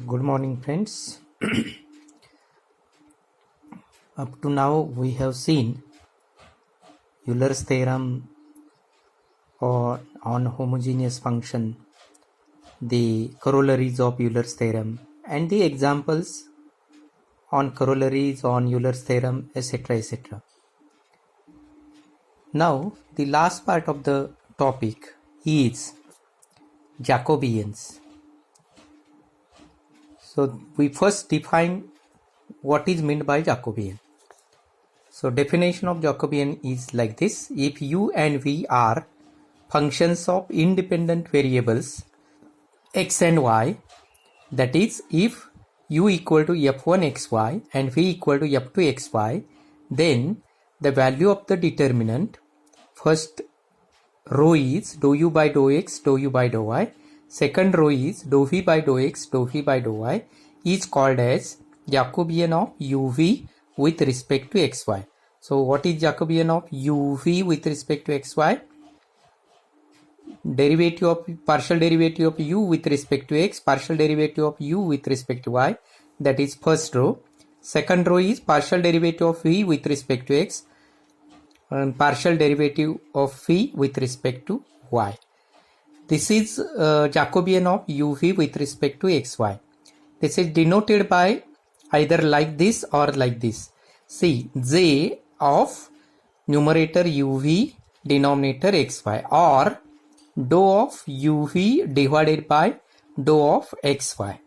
Good morning, friends. Up to now, we have seen Euler's theorem on homogeneous function, the corollaries of Euler's theorem, and the examples on corollaries on Euler's theorem, etc. etc. Now, the last part of the topic is Jacobians. So, we first define what is meant by Jacobian. So, definition of Jacobian is like this: if u and v are functions of independent variables x and y, that is, if u equal to f1 xy and v equal to f2 xy, then the value of the determinant, first row is dou u by dou x, dou u by dou y, second row is dou v by dou x, dou v by dou y, is called as Jacobian of uv with respect to xy. So what is Jacobian of uv with respect to xy? Partial derivative of u with respect to x, partial derivative of u with respect to y, that is first row. Second row is partial derivative of v with respect to x and partial derivative of v with respect to y. This is Jacobian of uv with respect to xy. This is denoted by either like this or like this. See, j of numerator uv, denominator xy, or dou of uv divided by dou of xy.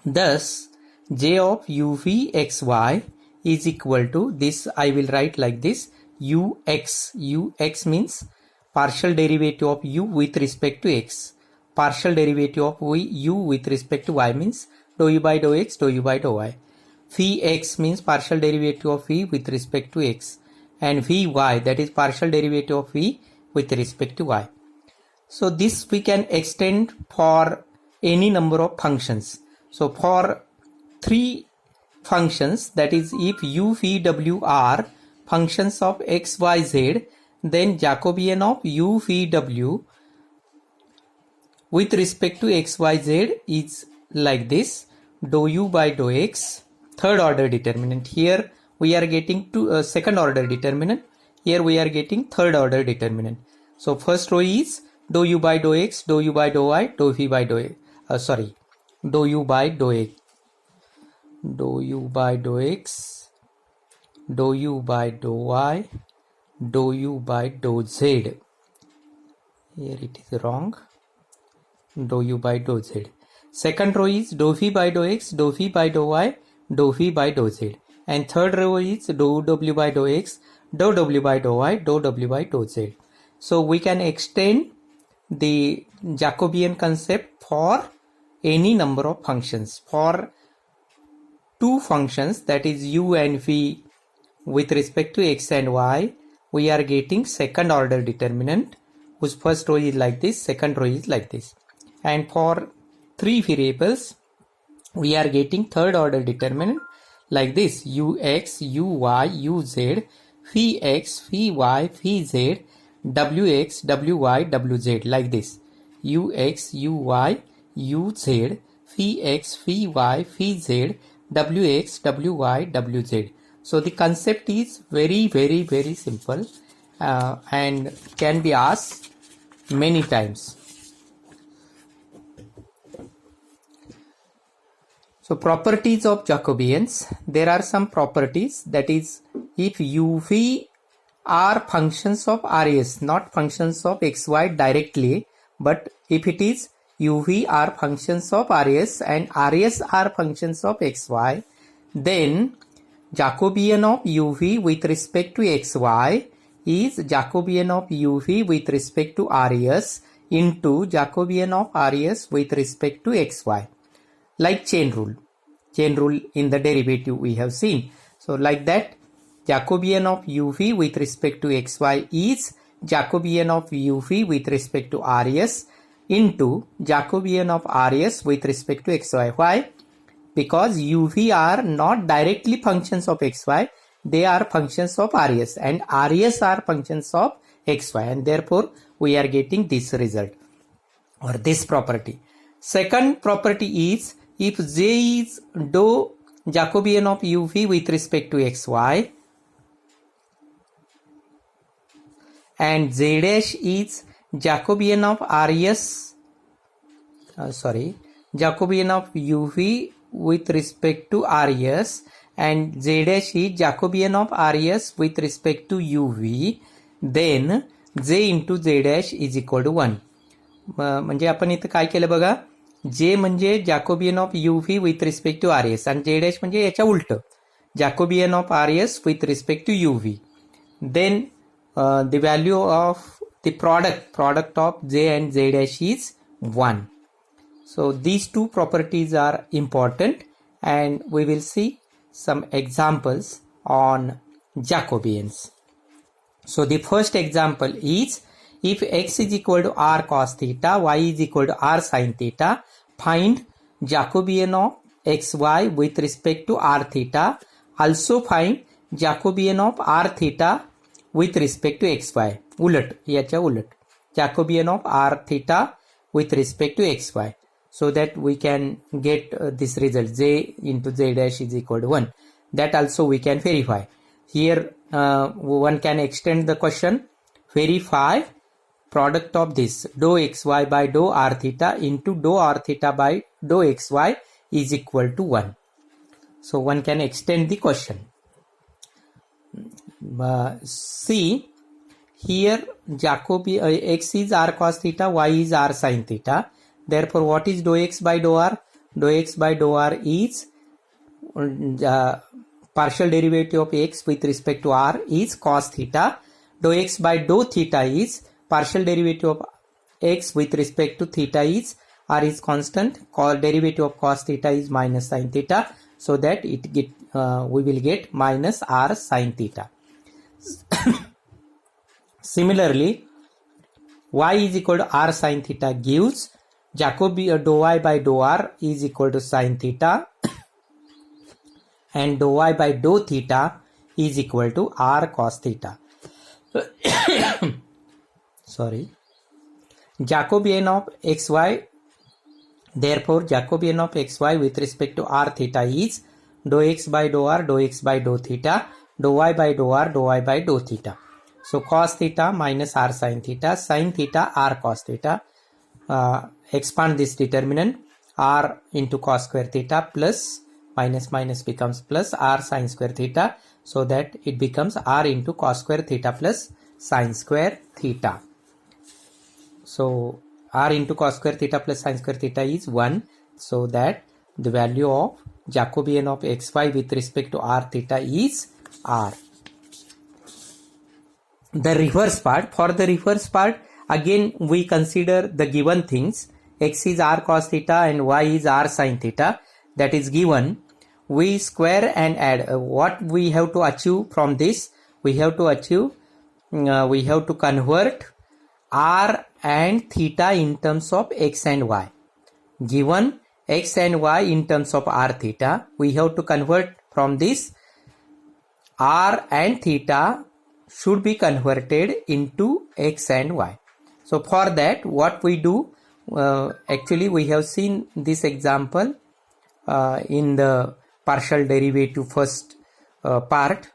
Thus, j of uv xy is equal to this. I will write like this: ux. Ux means partial derivative of u with respect to x. Partial derivative of u with respect to y means dou u by dou x, dou u by dou y. Vx means partial derivative of v with respect to x, and vy, that is partial derivative of v with respect to y. So this we can extend for any number of functions. So for three functions, that is, if u, v, w are functions of x, y, z, then Jacobian of u, v, w with respect to x, y, z is like this: dou u by dou x, third order determinant. Here we are getting to second order determinant. Here we are getting third order determinant. So first row is dou u by dou x, dou u by dou y, dou v by dou dou u by dou x, dou u by dou x, dou u by dou y, dou u by dou z. Here it is wrong. Dou u by dou z. Second row is dou v by dou x, dou v by dou y, dou v by dou z. And third row is dou w by dou x, dou w by dou y, dou w by dou z. So we can extend the Jacobian concept for any number of functions. For two functions, that is u and v with respect to x and y, we are getting second order determinant whose first row is like this, second row is like this. And for three variables, we are getting third order determinant like this: ux, uy, uz, vx, vy, vz, wx, wy, wz, like this: ux, uy, uz, vx, vy, vz, wx, wy, wz. So the concept is very simple and can be asked many times. So properties of Jacobians. There are some properties, that is, if uv are functions of Rs, not functions of xy directly, but if it is uv are functions of Rs and Rs are functions of xy, then Jacobian of uv with respect to xy is Jacobian of uv with respect to Rs into Jacobian of Rs with respect to xy. Like chain rule in the derivative we have seen. So like that, Jacobian of uv with respect to xy is Jacobian of uv with respect to Rs into Jacobian of Rs with respect to xy. Why? Because uv are not directly functions of xy, they are functions of Rs, and Rs are functions of xy, and therefore we are getting this result or this property. Second property is, if J is dou Jacobian of uv with respect to xy and Z dash is Jacobian of rs, Jacobian of uv with respect to rs and Z dash is Jacobian of rs with respect to uv, then J into Z dash is equal to 1. म्हणजे आपण इथं काय केलं बघा, जे म्हणजे Jacobian of uv with respect to rs आणि जे डॅश म्हणजे याच्या उलट Jacobian of rs with respect to uv. Then the value of the product of j and z dash is 1. So these two properties are important and we will see some examples on Jacobians. So the first example is, if x is equal to r cos theta, y is equal to r sin theta, find Jacobian of xy with respect to r theta. Also find Jacobian of r theta with respect to xy. उलट, याच्या उलट. Jacobian of r theta with respect to xy. So that we can get this result, j into z dash is equal to 1. That also we can verify. Here one can extend the question, verify product of this dou xy by dou r theta into dou r theta by dou xy is equal to 1. So one can extend the question. See, here Jacobi x is r cos theta, y is r sin theta. Therefore, what is dou x by dou r? Dou x by dou r is partial derivative of x with respect to r is cos theta. Dou x by dou theta is partial derivative of x with respect to theta is r is constant. Derivative of cos theta is minus sin theta. So that we will get minus r sin theta. Similarly, y is equal to r sin theta gives Jacobian dou y by dou r is equal to sin theta and dou y by dou theta is equal to r cos theta. Jacobian of xy, therefore Jacobian of xy with respect to r theta is dou x by dou r, dou x by dou theta, dou y by dou r, dou y by dou theta. So cos theta minus r sin theta, r cos theta. Expand this determinant, r into cos square theta plus minus becomes plus r sin square theta, so that it becomes r into cos square theta plus sin square theta. So r into cos square theta plus sin square theta is 1, so that the value of Jacobian of xy with respect to r theta is r. The reverse part, for the reverse part, again we consider the given things, x is r cos theta and y is r sin theta, that is given. We square and add. What we have to achieve from this? We have to convert r and theta in terms of x and y. Given x and y in terms of r theta, we have to convert from this. R and theta should be converted into x and y. So for that, what we do, actually we have seen this example in the partial derivative first part.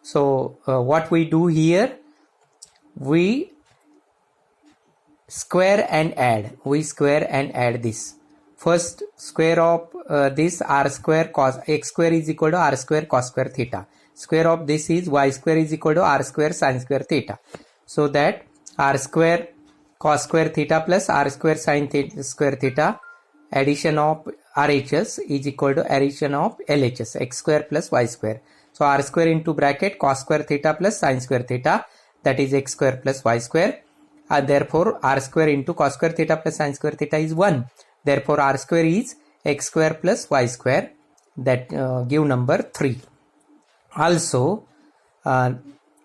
So what we do here, we square and add. We square and add this. First square of this r square cos x square is equal to r square cos square theta. Square of this is y square is equal to r square sin square theta. So that r square cos square theta plus r square sin square theta, addition of RHS is equal to addition of LHS, x square plus y square. So r square into bracket cos square theta plus sin square theta, that is x square plus y square. And therefore r square into cos square theta plus sin square theta is 1. Therefore r square is x square plus y square, that give number 3. Also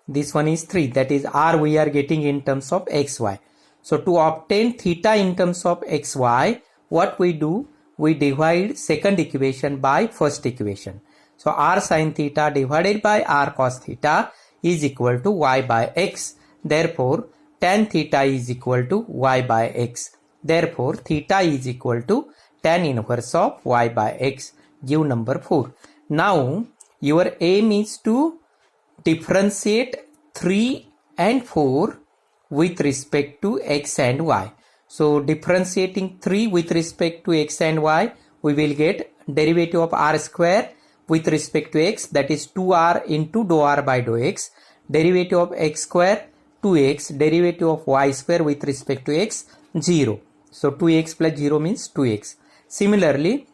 this one is 3, that is r we are getting in terms of xy. So to obtain theta in terms of xy, what we do, we divide second equation by first equation. So r sin theta divided by r cos theta is equal to y by x. Therefore tan theta is equal to y by x. Therefore, theta is equal to tan inverse of y by x. Give number 4. Now, your aim is to differentiate 3 and 4 with respect to x and y. So, differentiating 3 with respect to x and y, we will get derivative of r square with respect to x, that is 2r into dou r by dou x. Derivative of x square 2x, derivative of y square with respect to x 0. So 2x plus 0 means 2x. Similarly,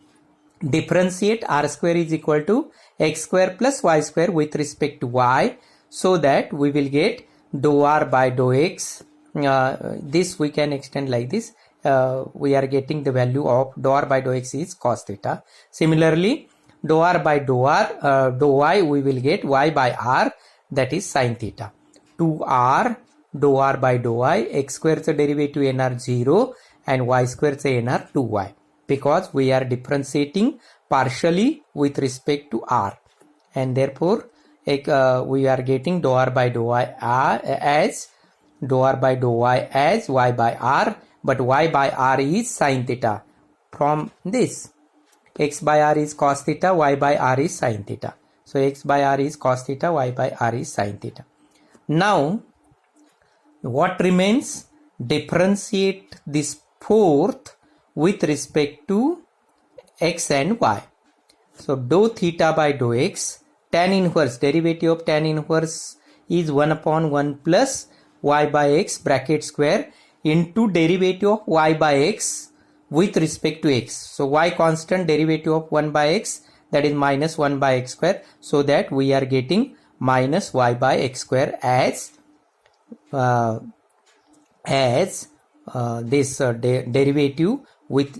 differentiate r square is equal to x square plus y square with respect to y, so that we will get dou r by dou x. This we can extend like this. We are getting the value of dou r by dou x is cos theta. Similarly, dou r by dou y, we will get y by r, that is sin theta. 2r dou r by dou y, x square चा derivative nr 0 and y square चा nr 2y, because we are differentiating partially with respect to r, and therefore we are getting dou r by dou y as dou r by dou y as y by r, but y by r is sin theta. From this, x by r is cos theta, y by r is sin theta. So x by r is cos theta, y by r is sin theta. Now, what remains? Differentiate this fourth with respect to x and y. So dou theta by dou x, tan inverse, derivative of tan inverse is 1 upon 1 plus y by x bracket square into derivative of y by x with respect to x. So y constant, derivative of 1 by x, that is minus 1 by x square, so that we are getting minus y by x square as this derivative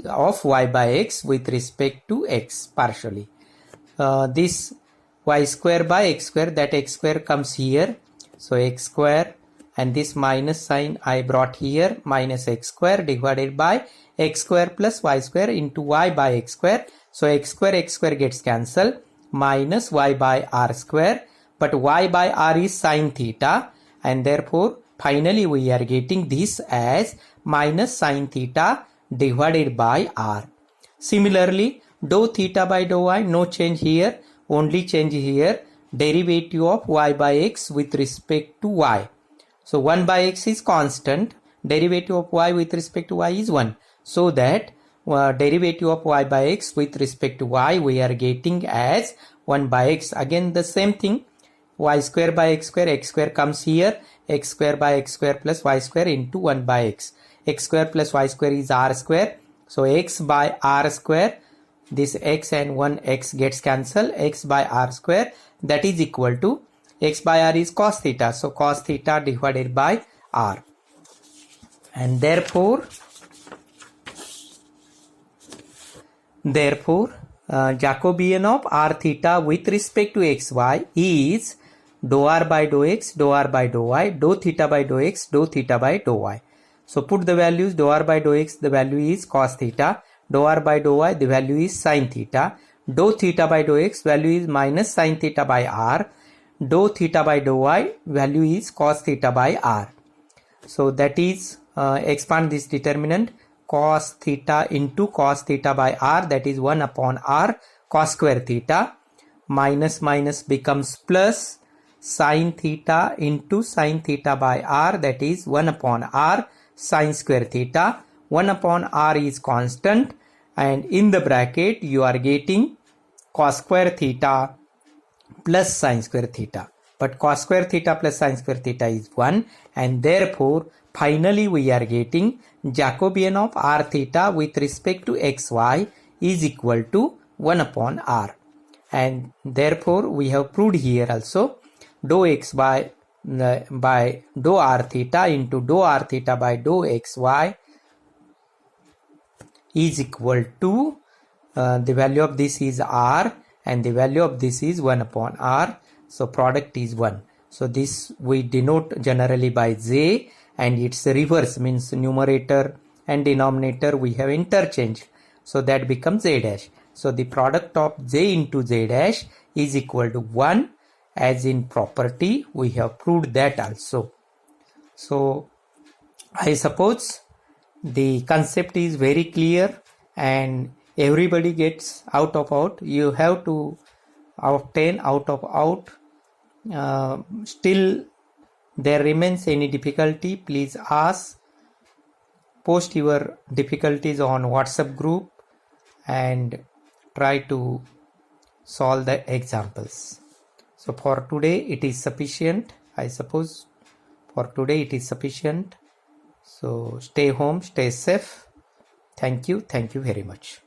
of y by x with respect to x partially. This y square by x square, that x square comes here, so x square, and this minus sign I brought here, minus x square divided by x square plus y square into y by x square. So x square gets cancelled, minus y by r square, but y by r is sin theta, and therefore finally we are getting this as minus sin theta divided by r. Similarly, dou theta by dou y, no change here, only change here, derivative of y by x with respect to y. So 1 by x is constant, derivative of y with respect to y is 1. So that derivative of y by x with respect to y we are getting as 1 by x. Again the same thing, y square by x square comes here, x square by x square plus y square into 1 by x. X square plus y square is r square. So x by r square, this x and 1x gets cancelled, x by r square, that is equal to x by r is cos theta, so cos theta divided by r, and therefore Jacobian of r theta with respect to xy is dou r by dou x, dou r by dou y, dou theta by dou x, dou theta by dou y. So put the values, dou r by dou x, the value is cos theta, dou r by dou y, the value is sin theta, dou theta by dou x, value is minus sin theta by r, dou theta by dou y, value is cos theta by r. So that is, expand this determinant, cos theta into cos theta by r, that is 1 upon r cos square theta, minus minus becomes plus, sin theta into sin theta by r, that is 1 upon r sin square theta. 1 upon r is constant, and in the bracket you are getting cos square theta plus sin square theta, but cos square theta plus sin square theta is 1, and therefore finally we are getting Jacobian of r theta with respect to xy is equal to 1 upon r, and therefore we have proved here also dou x by dou r theta into dou r theta by dou xy is equal to the value of this is r and the value of this is 1 upon r, so product is 1. So this we denote generally by j, and its reverse means numerator and denominator we have interchange, so that becomes j dash. So the product of j into j dash is equal to 1, as in property we have proved that also. So I suppose the concept is very clear and everybody gets out of out. You have to obtain out of out. Still there remains any difficulty, please ask. Post your difficulties on WhatsApp group and try to solve the examples. So for today it is sufficient, I suppose. For today it is sufficient. So stay home, stay safe. Thank you very much.